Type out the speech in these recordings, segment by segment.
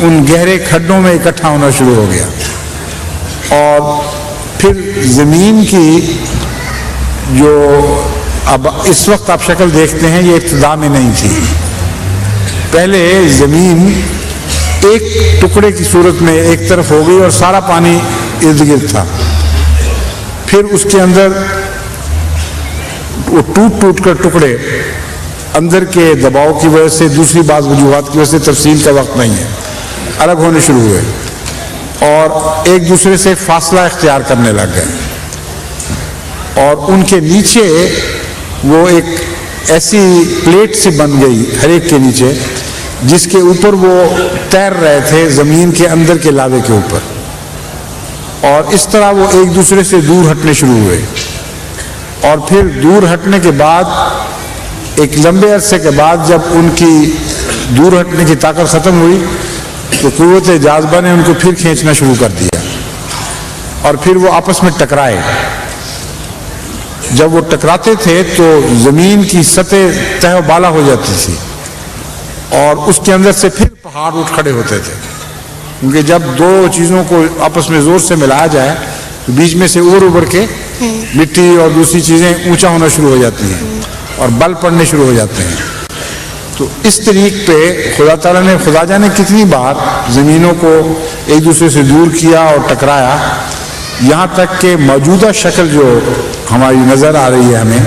ان گہرے کھڈوں میں اکٹھا ہونا شروع ہو گیا، اور پھر زمین کی جو اب اس وقت آپ شکل دیکھتے ہیں یہ ابتدا میں نہیں تھی. پہلے زمین ایک ٹکڑے کی صورت میں ایک طرف ہو گئی اور سارا پانی ارد گرد تھا. پھر اس کے اندر وہ ٹوٹ کر ٹکڑے اندر کے دباؤ کی وجہ سے، دوسری بعض وجوہات کی وجہ سے، تفصیل کا وقت نہیں ہے، الگ ہونے شروع ہوئے اور ایک دوسرے سے فاصلہ اختیار کرنے لگ گئے. اور ان کے نیچے وہ ایک ایسی پلیٹ سی بن گئی ہر ایک کے نیچے، جس کے اوپر وہ تیر رہے تھے زمین کے اندر کے لاوے کے اوپر، اور اس طرح وہ ایک دوسرے سے دور ہٹنے شروع ہوئے. اور پھر دور ہٹنے کے بعد ایک لمبے عرصے کے بعد جب ان کی دور ہٹنے کی طاقت ختم ہوئی تو قوت جاذبہ نے ان کو پھر کھینچنا شروع کر دیا، اور پھر وہ آپس میں ٹکرائے. جب وہ ٹکراتے تھے تو زمین کی سطح تہ و بالا ہو جاتی تھی، اور اس کے اندر سے پھر پہاڑ اٹھ کھڑے ہوتے تھے، کیونکہ جب دو چیزوں کو آپس میں زور سے ملایا جائے تو بیچ میں سے ابھر کے مٹی اور دوسری چیزیں اونچا ہونا شروع ہو جاتی ہیں اور بل پڑنے شروع ہو جاتے ہیں. تو اس طریق پہ خدا تعالیٰ نے خدا جانے کتنی بار زمینوں کو ایک دوسرے سے دور کیا اور ٹکرایا، یہاں تک کہ موجودہ شکل جو ہماری نظر آ رہی ہے ہمیں،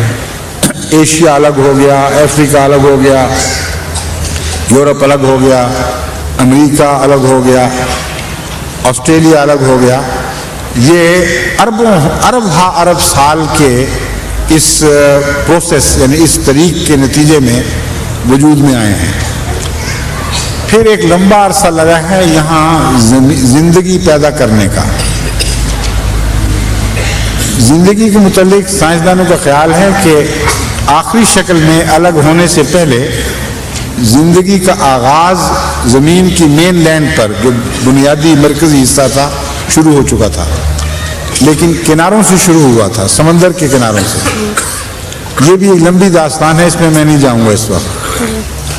ایشیا الگ ہو گیا، افریقہ الگ ہو گیا، یورپ الگ ہو گیا، امریکہ الگ ہو گیا، آسٹریلیا الگ ہو گیا، یہ ارب سال کے اس پروسیس یعنی اس طریق کے نتیجے میں وجود میں آئے ہیں. پھر ایک لمبا عرصہ لگا ہے یہاں زندگی پیدا کرنے کا. زندگی کے متعلق سائنسدانوں کا خیال ہے کہ آخری شکل میں الگ ہونے سے پہلے زندگی کا آغاز زمین کی مین لینڈ پر، جو بنیادی مرکزی حصہ تھا، شروع ہو چکا تھا، لیکن کناروں سے شروع ہوا تھا، سمندر کے کناروں سے. یہ بھی ایک لمبی داستان ہے، اس میں میں نہیں جاؤں گا اس وقت.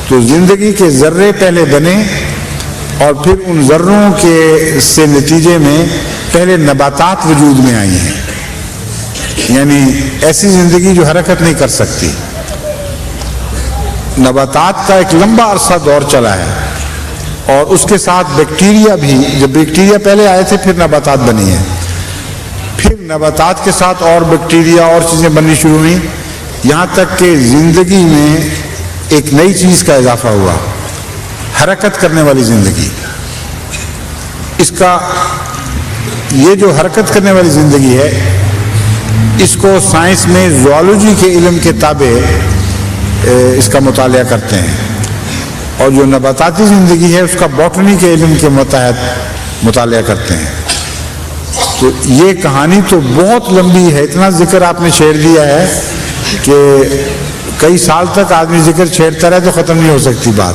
تو زندگی کے ذرے پہلے بنے، اور پھر ان ذروں کے سے نتیجے میں پہلے نباتات وجود میں آئی ہیں، یعنی ایسی زندگی جو حرکت نہیں کر سکتی. نباتات کا ایک لمبا عرصہ دور چلا ہے، اور اس کے ساتھ بیکٹیریا بھی. جب بیکٹیریا پہلے آئے تھے پھر نباتات بنی ہیں، پھر نباتات کے ساتھ اور بیکٹیریا اور چیزیں بننی شروع ہوئیں، یہاں تک کہ زندگی میں ایک نئی چیز کا اضافہ ہوا، حرکت کرنے والی زندگی. اس کا یہ جو حرکت کرنے والی زندگی ہے، اس کو سائنس میں زوالوجی کے علم کے تابع اس کا مطالعہ کرتے ہیں، اور جو نباتاتی زندگی ہے اس کا باٹنی کے علم کے متحد مطالعہ کرتے ہیں. تو یہ کہانی تو بہت لمبی ہے، اتنا ذکر آپ نے چھیڑ دیا ہے کہ کئی سال تک آدمی ذکر چھیڑتا رہے تو ختم نہیں ہو سکتی بات.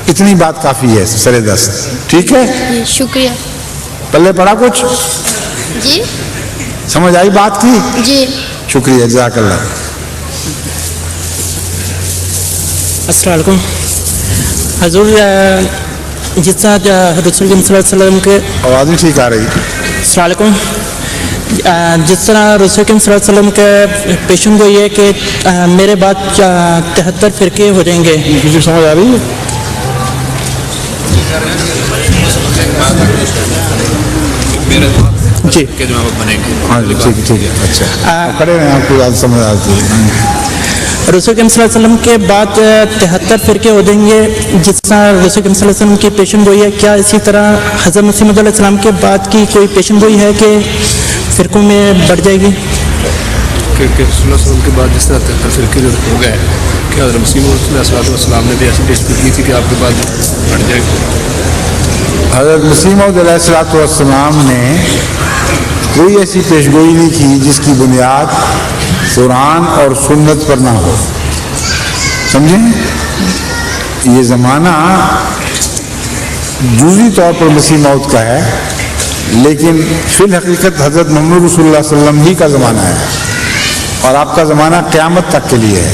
اتنی بات کافی ہے سر دست. ٹھیک ہے، شکریہ. پلے پڑا کچھ؟ جی سمجھ آئی بات کی؟ جی شکریہ، جزاک اللہ. السلام علیکم حضور. جس طرح رسول صلی اللہ علیہ وسلم کے آواز نہیں ٹھیک آ رہی. السلام علیکم. جس طرح رسول صلی اللہ علیہ وسلم کے پیشن گوئی ہے کہ میرے بعد 73 فرقے ہو جائیں گے. کسی سمجھ آ رہی ہے؟ جی ہاں جی ٹھیک ہے. اچھا کھڑے رہیں، آپ کو یاد سمجھ آتی ہے. رسول صلی اللہ علیہ وسلم کے بعد 73 فرقے ہو جائیں گے، جس طرح رسول صلی اللہ علیہ وسلم کی پیشن گوئی ہے. کیا اسی طرح حضرت مسیح موعود علیہ السلام کے بعد کی کوئی پیشن گوئی ہے کہ فرقوں میں بڑھ جائے گی؟ کہ رسول اللہ علیہ وسلم کے بعد جس طرح 73 فرقے جو ہو گئے، کیا حضرت مسیح موعود علیہ السلام نے بھی ایسی پیشن کی تھی کہ آپ کے بعد بڑھ جائے گی؟ حضرت مسیح موعود علیہ السلام نے کوئی ایسی پیشگوئی نہیں کی جس کی بنیاد قرآن اور سنت پر نہ ہو. سمجھیں، یہ زمانہ جزوی طور پر مسیح موعود کا ہے، لیکن فی الحقیقت حضرت محمد رسول اللہ صلی اللہ علیہ وسلم ہی کا زمانہ ہے، اور آپ کا زمانہ قیامت تک کے لیے ہے.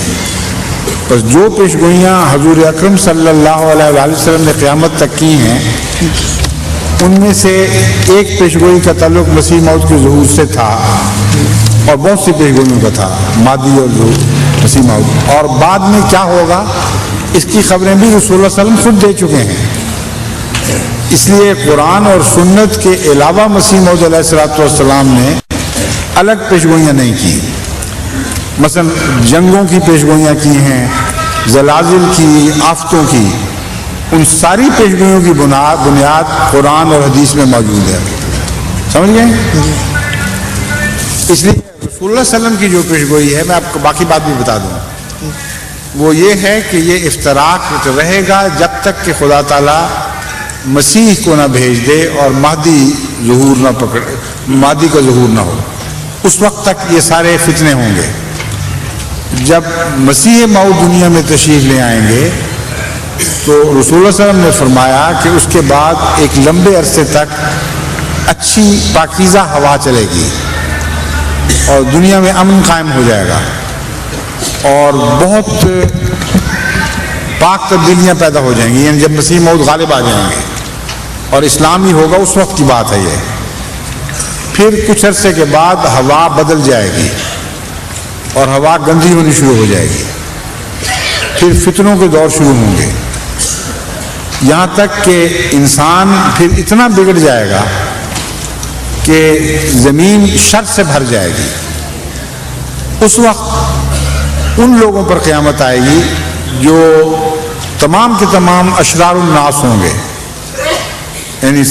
بس جو پیشگوئیاں حضور اکرم صلی اللہ علیہ وسلم نے قیامت تک کی ہیں ان میں سے ایک پیشگوئی کا تعلق مسیح موعود کے ظہور سے تھا اور بہت سی پیشگوئیوں کا تھا مادی اور مسیح موعود، اور بعد میں کیا ہوگا اس کی خبریں بھی رسول اللہ صلی اللہ علیہ وسلم خود دے چکے ہیں۔ اس لیے قرآن اور سنت کے علاوہ مسیح موعود علیہ السلام نے الگ پیشگوئیاں نہیں کی۔ مثلا جنگوں کی پیشگوئیاں کی ہیں، زلازل کی، آفتوں کی، ان ساری پیشگوئیوں کی بنیاد قرآن اور حدیث میں موجود ہے۔ سمجھ گئے؟ اس لیے رسول اللہ صلی اللہ علیہ وسلم کی جو پیشگوئی ہے، میں آپ کو باقی بات بھی بتا دوں، وہ یہ ہے کہ یہ افتراق رہے گا جب تک کہ خدا تعالیٰ مسیح کو نہ بھیج دے اور مہدی ظہور نہ پکڑے، مہدی کا ظہور نہ ہو، اس وقت تک یہ سارے فتنے ہوں گے۔ جب مسیح موعود دنیا میں تشریف لے آئیں گے تو رسول اللہ صلی اللہ علیہ وسلم نے فرمایا کہ اس کے بعد ایک لمبے عرصے تک اچھی پاکیزہ ہوا چلے گی اور دنیا میں امن قائم ہو جائے گا اور بہت پاک تبدیلیاں پیدا ہو جائیں گی، یعنی جب مسیح موعود غالب آ جائیں گے اور اسلام ہی ہوگا، اس وقت کی بات ہے یہ۔ پھر کچھ عرصے کے بعد ہوا بدل جائے گی اور ہوا گندی ہونی شروع ہو جائے گی، پھر فتنوں کے دور شروع ہوں گے، یہاں تک کہ انسان پھر اتنا بگڑ جائے گا کہ زمین شر سے بھر جائے گی۔ اس وقت ان لوگوں پر قیامت آئے گی جو تمام کے تمام اشرار الناس ہوں گے، یعنی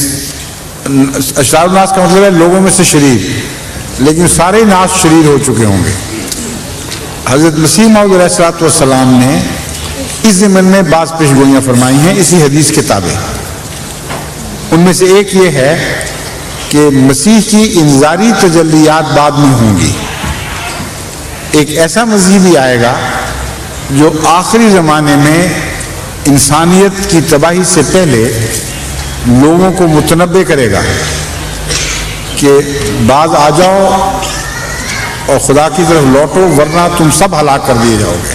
اشرار الناس کا مطلب ہے لوگوں میں سے شریر، لیکن سارے ناس شریر ہو چکے ہوں گے۔ حضرت مسیح موعود علیہ السلام نے اس ضمن میں بعض پیشگوئیاں فرمائی ہیں اسی حدیث کے تابع۔ ان میں سے ایک یہ ہے کہ مسیح کی انذاری تجلیات بعد میں ہوں گی۔ ایک ایسا مسیح بھی آئے گا جو آخری زمانے میں انسانیت کی تباہی سے پہلے لوگوں کو متنبع کرے گا کہ بعض آ جاؤ اور خدا کی طرف لوٹو ورنہ تم سب ہلاک کر دیے جاؤ گے،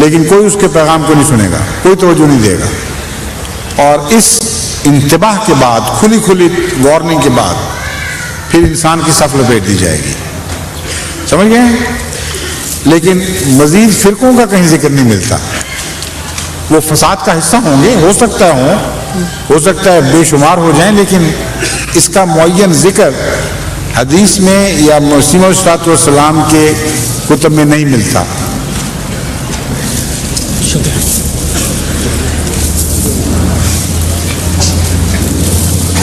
لیکن کوئی اس کے پیغام کو نہیں سنے گا، کوئی توجہ نہیں دے گا۔ اور اس انتباہ کے بعد، کھلی کھلی وارننگ کے بعد، پھر انسان کی صف لپیٹ دی جائے گی۔ سمجھ گئے؟ لیکن مزید فرقوں کا کہیں ذکر نہیں ملتا۔ وہ فساد کا حصہ ہوں گے، ہو سکتا ہے بے شمار ہو جائیں، لیکن اس کا معین ذکر حدیث میں یا مسیح موعود علیہ السلام کے کتب میں نہیں ملتا۔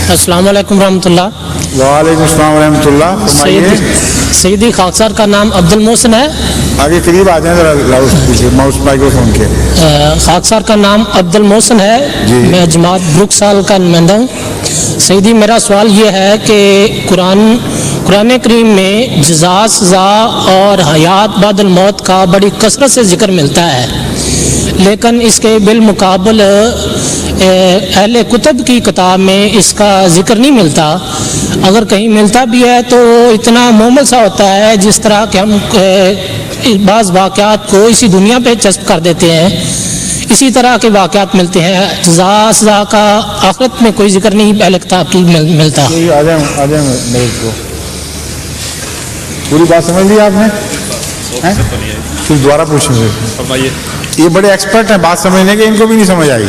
السلام علیکم ورحمۃ اللہ۔ وعلیکم السلام ورحمۃ اللہ۔ فرمائیے۔ سیدی خاکسار کا نام عبد المحسن ہے۔ آگے قریب آ جائیں ذرا، ماؤس مائکرو فون کے۔ خاکسار کا نام عبد المحسن ہے جی۔ میں جماعت بروکسال کا نمائندہ ہوں۔ سیدی میرا سوال یہ ہے کہ قرآن کریم میں جزا، سزا اور حیات بعد الموت کا بڑی کثرت سے ذکر ملتا ہے، لیکن اس کے بالمقابل اہل کتب کی کتاب میں اس کا ذکر نہیں ملتا۔ اگر کہیں ملتا بھی ہے تو اتنا مومل سا ہوتا ہے، جس طرح کہ ہم بعض واقعات کو اسی دنیا پہ چسپ کر دیتے ہیں، اسی طرح کے واقعات ملتے ہیں۔ جزا، سزا کا آخرت میں کوئی ذکر نہیں اہل کتاب کی ملتا۔ آ جائیں میرے کو پوری بات سمجھ لی آپ نے؟ پھر دوبارہ پوچھیں گے۔ یہ بڑے ایکسپرٹ ہیں بات سمجھنے کے، ان کو بھی نہیں سمجھ آئی۔